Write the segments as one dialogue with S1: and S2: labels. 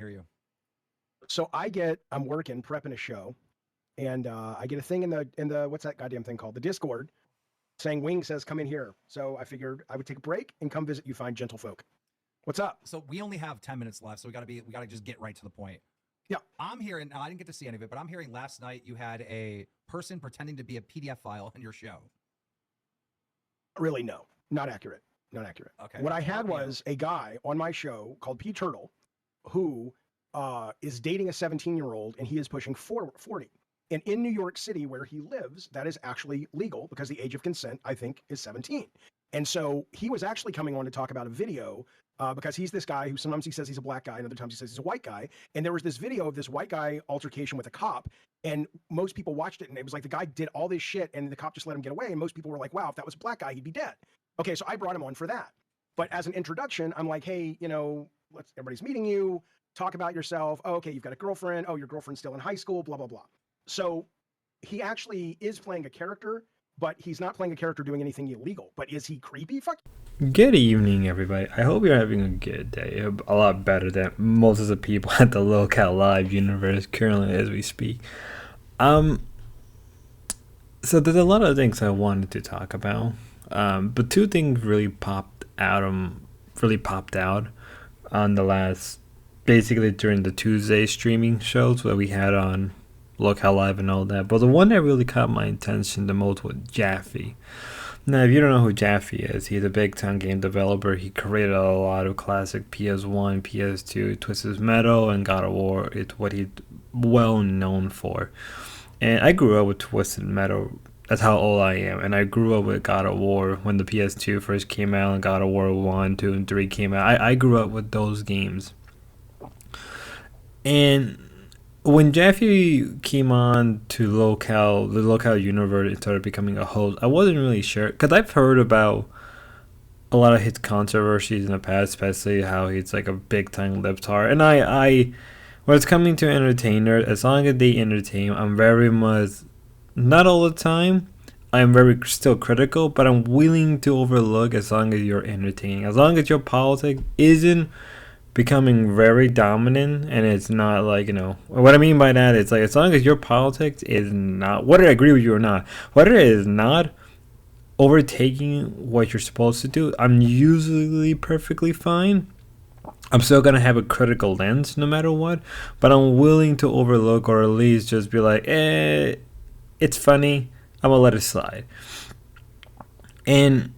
S1: hear you.
S2: So I'm working, prepping a show, and I get a thing in the what's that goddamn thing called? The Discord saying Wing says come in here. So I figured I would take a break and come visit you fine gentlefolk. What's up?
S1: So we only have 10 minutes left, so we gotta just get right to the point.
S2: Yeah.
S1: I'm hearing now. I didn't get to see any of it, but I'm hearing last night you had a person pretending to be a PDF file in your show.
S2: Really, no, not accurate. Not accurate.
S1: Okay.
S2: What I had was a guy on my show called P Turtle, who is dating a 17-year-old, and he is pushing 40. And in New York City, where he lives, that is actually legal because the age of consent, I think, is 17. And so he was actually coming on to talk about a video because he's this guy who sometimes he says he's a black guy and other times he says he's a white guy. And there was this video of this white guy altercation with a cop, and most people watched it, and it was like the guy did all this shit and the cop just let him get away. And most people were like, wow, if that was a black guy, he'd be dead. Okay, so I brought him on for that. But as an introduction, I'm like, hey, everybody's meeting you. Talk about yourself. Oh, okay, you've got a girlfriend. Oh, your girlfriend's still in high school, blah, blah, blah. So he actually is playing a character, but he's not playing a character doing anything illegal. But is he creepy? Fuck.
S3: Good evening, everybody. I hope you're having a good day. A lot better than most of the people at the lolcowlive universe currently as we speak. So there's a lot of things I wanted to talk about. But two things really popped out on the last, basically during the Tuesday streaming shows that we had on lolcowlive and all that. But the one that really caught my attention the most was Jaffe. Now, if you don't know who Jaffe is, he's a big-time game developer. He created a lot of classic PS1, PS2, Twisted Metal, and God of War. It's what he's well known for. And I grew up with Twisted Metal. That's how old I am. And I grew up with God of War when the PS2 first came out and God of War 1, 2, and 3 came out. I grew up with those games. And when Jaffe came on to the local universe and started becoming a host, I wasn't really sure. Because I've heard about a lot of his controversies in the past, especially how he's like a big-time libtard. And I when it's coming to entertainers, as long as they entertain, I'm very much, not all the time, I'm very still critical, but I'm willing to overlook as long as you're entertaining. As long as your politics isn't becoming very dominant, and it's not like, what I mean by that is like, as long as your politics is not, whether I agree with you or not, whether it is not overtaking what you're supposed to do, I'm usually perfectly fine. I'm still going to have a critical lens no matter what, but I'm willing to overlook or at least just be like, it's funny, I'm going to let it slide. And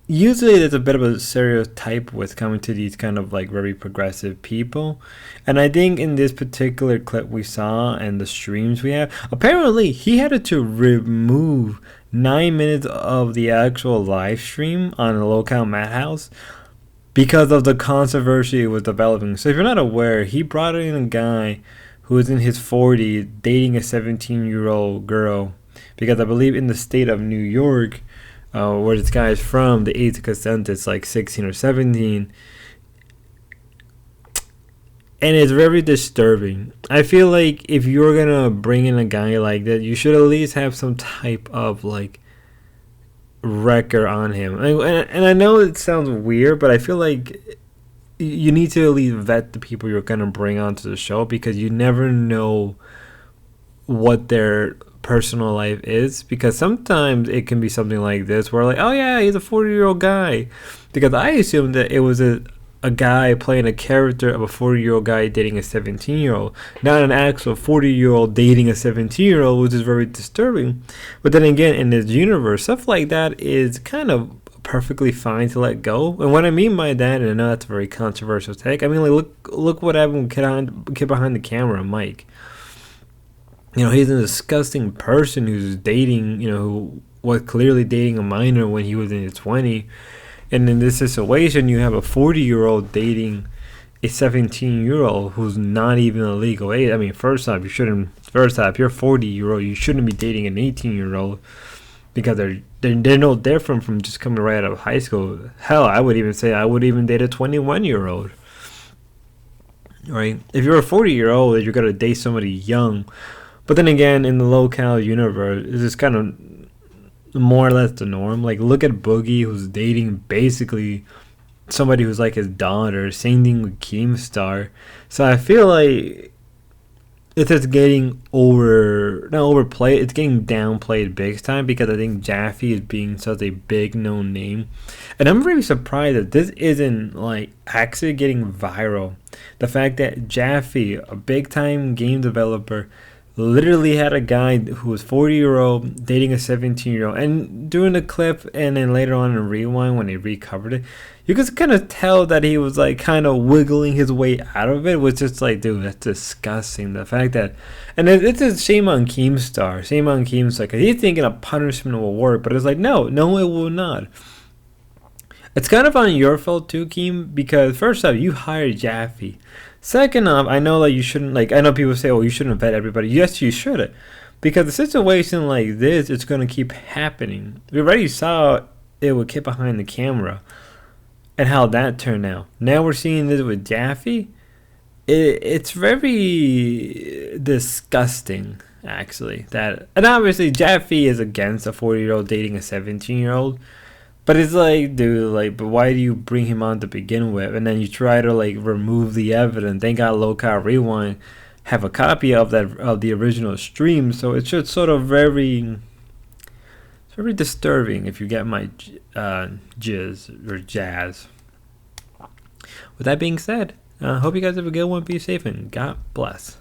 S3: usually there's a bit of a stereotype with coming to these kind of like very progressive people. And I think in this particular clip we saw and the streams we have, apparently he had to remove 9 minutes of the actual live stream on the local madhouse because of the controversy it was developing. So if you're not aware, he brought in a guy who is in his 40s dating a 17-year-old girl, because I believe in the state of New York, where this guy is from, the age of consent is like 16 or 17. And it's very disturbing. I feel like if you're gonna bring in a guy like that, you should at least have some type of like record on him. And I know it sounds weird, but I feel like you need to at least vet the people you're gonna bring onto the show, because you never know what their personal life is. Because sometimes it can be something like this where like, oh yeah, he's a 40-year-old guy, because I assumed that it was a guy playing a character of a 40-year-old guy dating a 17-year-old, not an actual 40-year-old dating a 17-year-old, which is very disturbing. But then again, in this universe, stuff like that is kind of perfectly fine to let go. And what I mean by that, and I know that's a very controversial take, I mean, like, look what happened with kid behind the camera, Mike. He's a disgusting person who's dating, who was clearly dating a minor when he was in his 20s. And in this situation, you have a 40-year-old dating a 17-year-old who's not even a legal age. I mean, first off, if you're 40-year-old, you shouldn't be dating an 18-year-old, because they're no different from just coming right out of high school. Hell, I would even say I would even date a 21-year-old. Right? If you're a 40-year-old, you're gonna date somebody young. But then again, in the local universe, it's just kind of more or less the norm. Like, look at Boogie, who's dating basically somebody who's like his daughter. Same thing with Keemstar. So I feel like it's just getting not overplayed. It's getting downplayed big time because I think Jaffe is being such a big known name, and I'm really surprised that this isn't like actually getting viral. The fact that Jaffe, a big time game developer, literally had a guy who was 40-year-old dating a 17-year-old, and during the clip and then later on in Rewind when they recovered it, you could kind of tell that he was like kind of wiggling his way out of it. Was just like, dude, that's disgusting. The fact that, and it's a shame on Keemstar, because he's thinking a punishment will work, but it's like, no, it will not. It's kind of on your fault too, Keem, because first off, you hired Jaffe. Second off, I know that you shouldn't, like, I know people say, oh, you shouldn't vet everybody. Yes, you should, because the situation like this, it's going to keep happening. We already saw it with Kid Behind the Camera and how that turned out. Now we're seeing this with Jaffe. It's very disgusting, actually. And obviously, Jaffe is against a 40-year-old dating a 17-year-old. But it's like, dude, like, but why do you bring him on to begin with? And then you try to, like, remove the evidence. Thank God Local Rewind have a copy of the original stream. So it's just sort of very disturbing, if you get my jizz or jazz. With that being said, I hope you guys have a good one. Be safe and God bless.